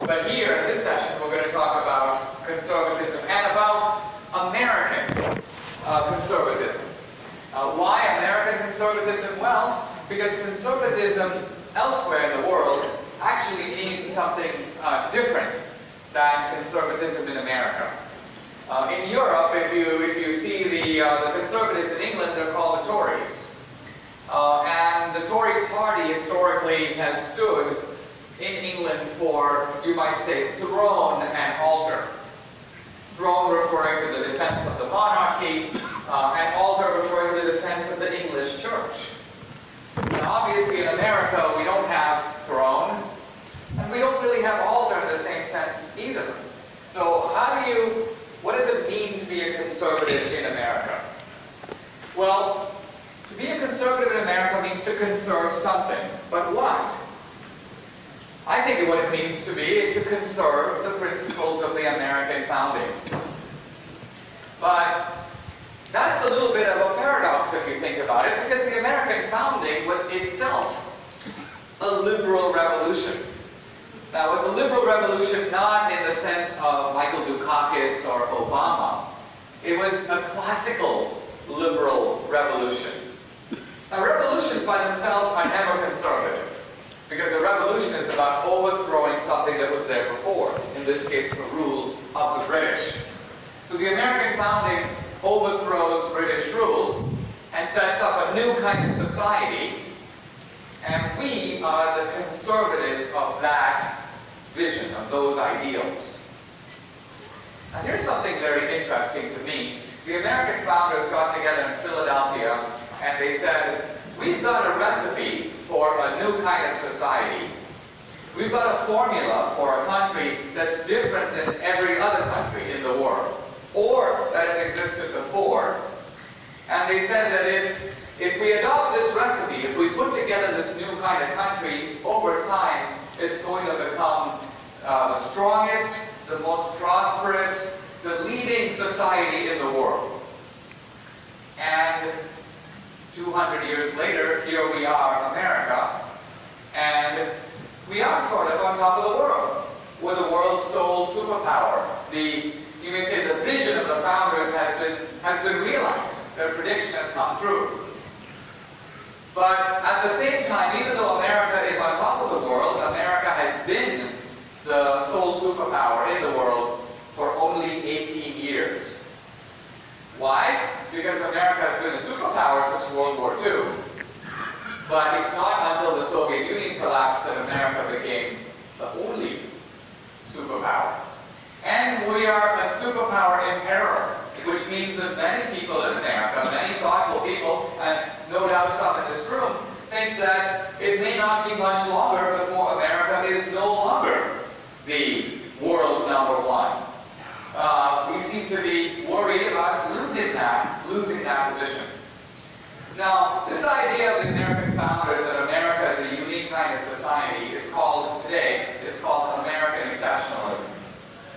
But here in this session, we're going to talk about conservatism and about American conservatism. Why American conservatism? Well, because conservatism elsewhere in the world actually means something different than conservatism in America. In Europe, if you see the conservatives in England, they're called the Tories. And the Tory party historically has stood in England for, you might say, throne and altar. Throne referring to the defense of the monarchy, and altar referring to the defense of the English church. Now, obviously in America we don't have throne, and we don't really have altar in the same sense either. So what does it mean to be a conservative in America? Well, to be a conservative in America means to conserve something. But what? I think what it means to be is to conserve the principles of the American founding. But that's a little bit of a paradox if you think about it, because the American founding was itself a liberal revolution. Now, it was a liberal revolution not in the sense of Michael Dukakis or Obama. It was a classical liberal revolution. Now, revolutions by themselves are never conservative, because a revolution is about overthrowing something that was there before, in this case the rule of the British. So the American founding overthrows British rule and sets up a new kind of society, and we are the conservatives of that vision, of those ideals. Now here's something very interesting to me. The American founders got together in Philadelphia and they said, we've got a recipe for a new kind of society. We've got a formula for a country that's different than every other country in the world, or that has existed before. And they said that if we adopt this recipe, if we put together this new kind of country, over time, it's going to become the strongest, the most prosperous, the leading society in the world. And 200 years later, here we are, America, and we are sort of on top of the world. We're the world's sole superpower. You may say the vision of the founders has been realized. Their prediction has come true. But at the same time, even though America is on top of the world, America has been the sole superpower in the world for only 18 years. Why? Because America has been a superpower since World War II. But it's not until the Soviet Union collapsed that America became the only superpower. And we are a superpower in peril, which means that many people in America, many thoughtful people, and no doubt some in this room, think that it may not be much longer before America is no longer the world's #1. We seem to be worried about losing that position. Now, this idea of the American founders that America is a unique kind of society is called today, it's called American exceptionalism.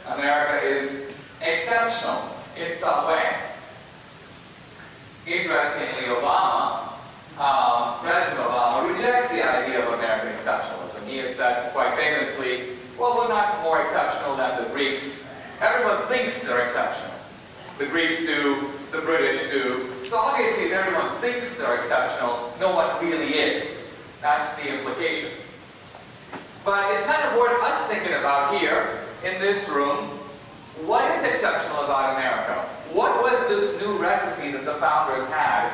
America is exceptional in some way. Interestingly, President Obama rejects the idea of American exceptionalism. He has said quite famously, well, we're not more exceptional than the Greeks. Everyone thinks they're exceptional. The Greeks do, the British do. So obviously if everyone thinks they're exceptional, no one really is. That's the implication. But it's kind of worth us thinking about here in this room. What is exceptional about America? What was this new recipe that the founders had?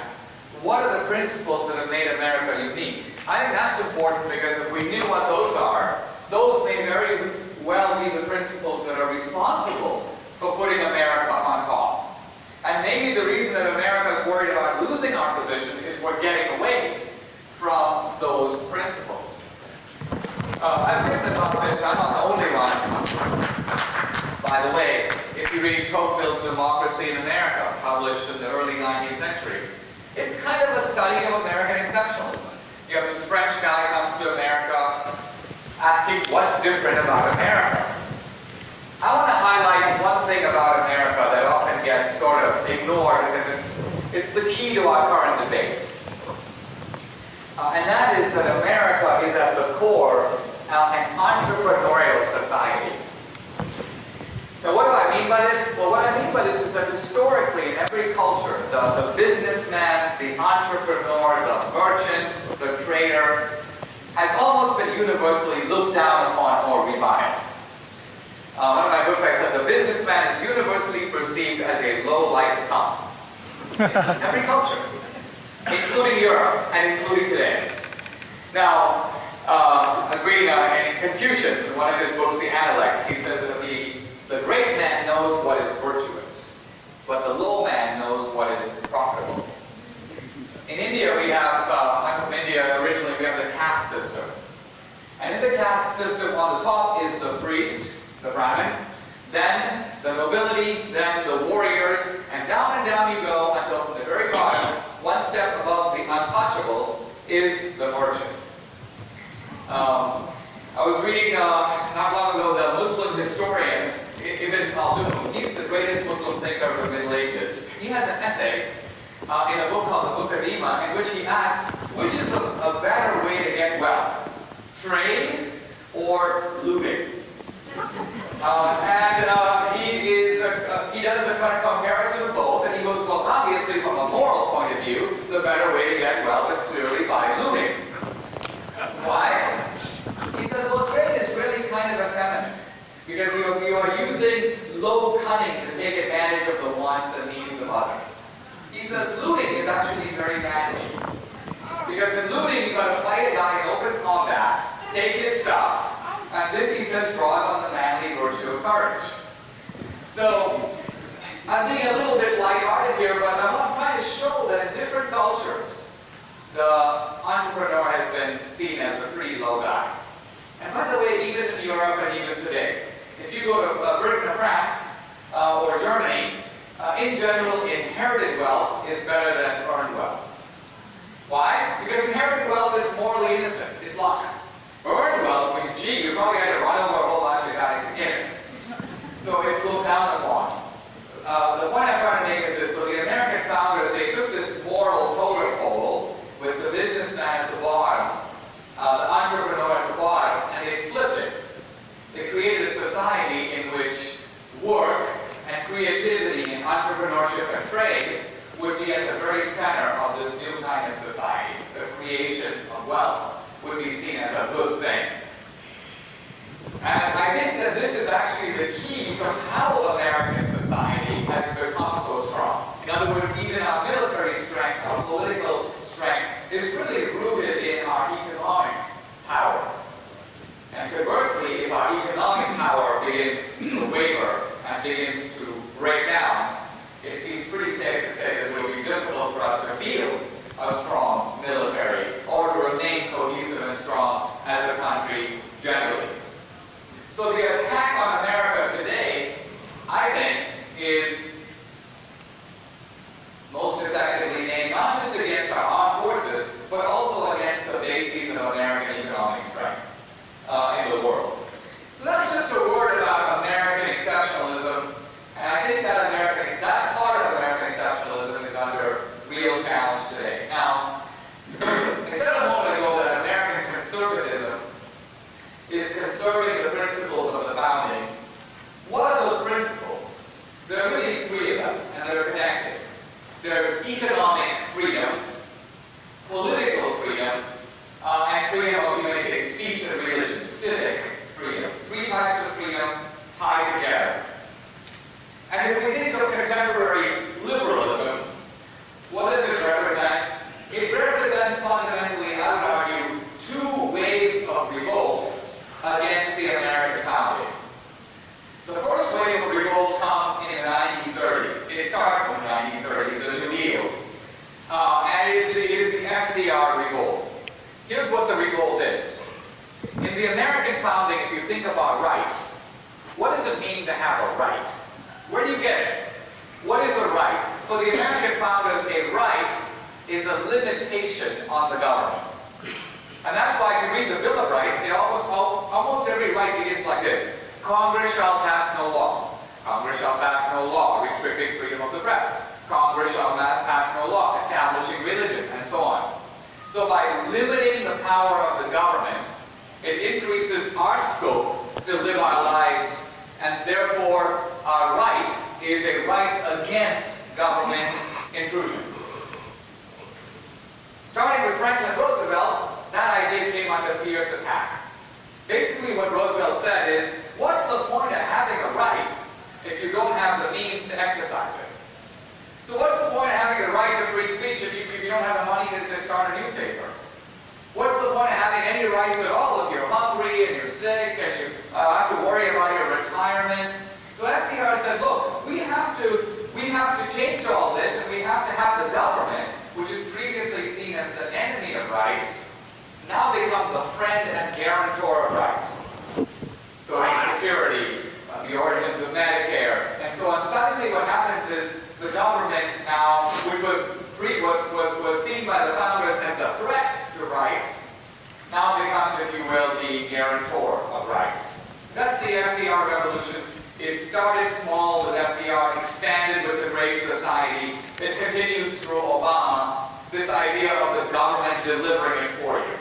What are the principles that have made America unique? I think that's important because if we knew what those are, those may very well be the principles that are responsible for putting America on top. And maybe the reason that America is worried about losing our position is we're getting away from those principles. I've written about this, I'm not the only one. By the way, if you read Tocqueville's Democracy in America, published in the early 19th century, it's kind of a study of American exceptionalism. You have this French guy comes to America asking what's different about America. I want to highlight one thing about America that often gets sort of ignored because it's the key to our current debates. And that is that America is at the core an entrepreneurial society. the businessman, the entrepreneur, the merchant, the trader, has almost been universally looked down upon or reviled. One of my books, I said, the businessman is universally perceived as a low-life scum. Every culture, including Europe and including today. Now, reading in Confucius, in one of his books, The Analects, he says that the great man knows what is virtuous, but the low man knows what is profitable. In India, we have, I'm from India originally, we have the caste system. And in the caste system, on the top is the priest, the Brahmin, then the nobility, then the warriors, and down you go until from the very bottom, one step above the untouchable, is the merchant. I was reading not long ago the Muslim historian Ibn Khaldun. He's the greatest Muslim thinker of the Middle Ages. He has an essay in a book called the Muqaddimah in which he asks, which is a better way to get wealth? Trade or looting? He does a kind of comparison of both, and he goes, well, obviously from a moral point of view, the better way to get wealth is clearly by looting. Why? He says, well, trade is really kind of effeminate, because you are using low cunning to take advantage of the wants and needs of others. He says looting is actually very manly, because in looting you've got to fight a guy in open combat, take his stuff, and this, he says, draws on the manly virtue of courage. So, I'm being a little bit lighthearted here, but I'm trying to show that in different cultures, the entrepreneur has been seen as a pretty low guy. And by the way, even in Europe and even today, if you go to Britain or France or Germany, in general, inherited wealth is better than earned wealth. Why? Because inherited wealth is morally innocent. It's luck. Earned wealth means, gee, you probably had to run over a whole bunch of guys to get it. So it's looked down upon. The point I'm trying to make is this. So the American founders, they took this moral totem pole with the businessman at the bottom, the entrepreneur at the bottom, and they flipped it. They created a society in which work and creativity and entrepreneurship and trade would be at the very center of this new kind of society. The creation of wealth would be seen as a good thing. And I think that this is actually the key to how American society has become so strong. In other words, even our military strength, our political strength, is really rooted in our economic power. And conversely, if our economic power begins to waver and begins to break down, it seems pretty safe to say that it will be difficult for us to feel a strong military or to remain cohesive and strong as a country generally. So the attack on America today, I think, is most effectively aimed not just against our armed forces, but also against the bases of American economic strength in the world. So that's just a word about American exceptionalism, and I think that that part of American exceptionalism is under real challenge today. Now, I said a moment ago that American conservatism is conserving the principles of the founding. What are those principles? There are really three of them, and they're connected. There's economic freedom, political freedom, and freedom of, you may say, speech and religion, civic freedom. Three types of freedom tied together. And if we think of contemporary liberalism, what does it represent? It represents fundamentally, I would argue, two waves of revolt against the American founding. The first wave of revolt comes in the 1930s. It starts in the 1930s, the New Deal. And it is the FDR revolt. Here's what the revolt is. In the American founding, if you think about rights, what does it mean to have a right? Where do you get it? What is a right? For the American founders, a right is a limitation on the government. And that's why if you read the Bill of Rights, almost every right begins like this. Congress shall pass no law. Congress shall pass no law restricting freedom of the press. Congress shall pass no law establishing religion, and so on. So by limiting the power of the government, it increases our scope to live our lives, and therefore our right is a right against government intrusion. is, what's the point of having a right if you don't have the means to exercise it? So what's the point of having a right to free speech if you don't have the money to start a newspaper? What's the point of having any rights at all if you're hungry and you're sick and you have to worry about your retirement? So FDR said, look, we have to change all this, and we have to have the government, which is previously seen as the enemy of rights, now become the friend and guarantor of rights. Social Security, the origins of Medicare, and so on. Suddenly what happens is the government now, which was seen by the founders as the threat to rights, now becomes, if you will, the guarantor of rights. That's the FDR revolution. It started small with FDR, expanded with the Great Society. It continues through Obama, this idea of the government delivering it for you.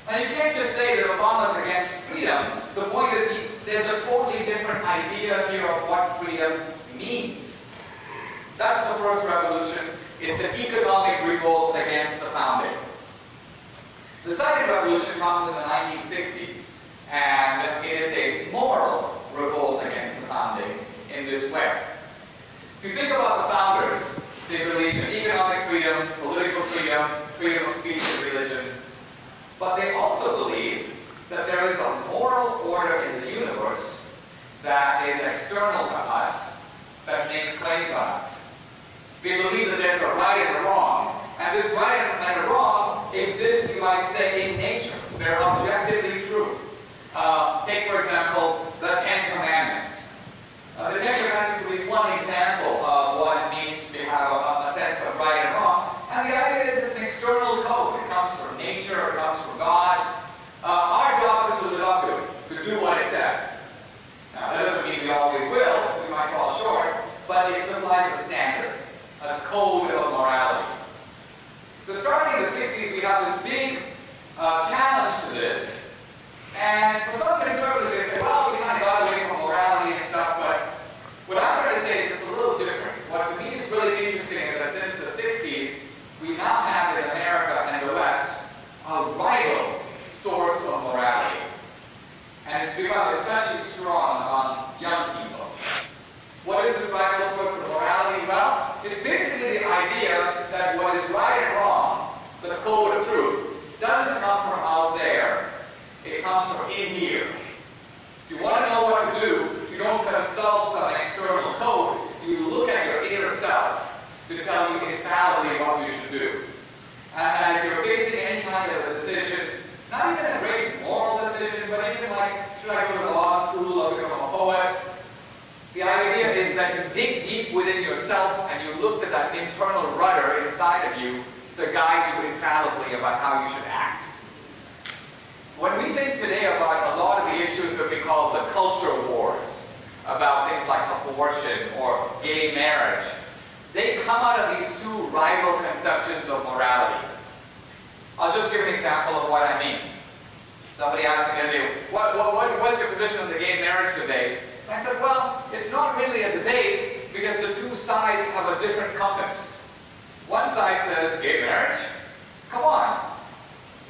And you can't just say that Obama's against freedom. The point is there's a totally different idea here of what freedom means. That's the first revolution. It's an economic revolt against the founding. The second revolution comes in the 1960s, and it is a moral revolt against the founding in this way. If you think about the founders, they believed in economic freedom, political freedom, freedom of speech and religion, but they also believed that there is a moral order in the universe that is external to us, that makes claims on us. They believe that there's a right and a wrong, and this right and a wrong exist, you might say, in nature. They're objectively true. Take, for example, the Ten Commandments. The Ten Commandments would be one example of what it means to have a sense of right and wrong. And the idea is it's an external code. It comes from nature, it comes from God. Our job is to live up to it, to do what it says. Now, that doesn't mean we always will. We might fall short, but it supplies a standard, a code of morality. So starting in the 60s, we have this big challenge to this. And for some conservatives, they say, well, we kind of got away from morality and stuff, but what I'm trying to say is it's a little different. What to me is really interesting is that since the 60s, we now have in America and the West a rival source of morality. And it's become especially strong among young people. What is this rival source of morality? Well, it's basically the idea that what is right and wrong, the code of truth, doesn't come from out there. It comes from in here. If you want to know what to do, you don't consult some external code. You look at your inner self to tell you infallibly what you should do. And if you're facing any kind of a decision, not even a great moral decision, but even like, should I go to law school or become a poet? The idea is that you dig deep within yourself and you look at that internal rudder inside of you to guide you infallibly about how you should act. When we think today about a lot of the issues that we call the culture wars, about things like abortion or gay marriage, they come out of these two rival conceptions of morality. I'll just give an example of what I mean. Somebody asked me the other day, what's your position on the gay marriage debate? And I said, well, it's not really a debate because the two sides have a different compass. One side says, gay marriage? Come on.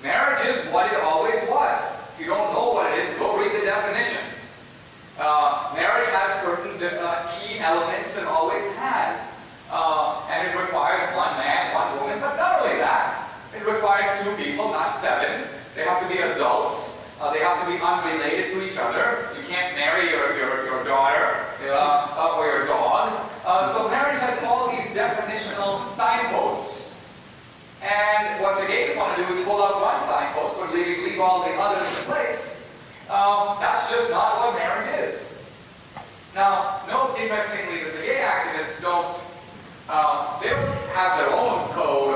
Marriage is what it always was. If you don't know what it is, go read the definition. Marriage has certain key elements and always has. And it requires one man, one woman, but not only that. It requires two people, not seven. They have to be adults. They have to be unrelated to each other. You can't marry your daughter or your dog. So marriage has all these definitional signposts. And what the gays want to do is pull out one signpost, but leave all the others in place. That's just not what marriage is. Now, note interestingly that the gay activists don't have their own code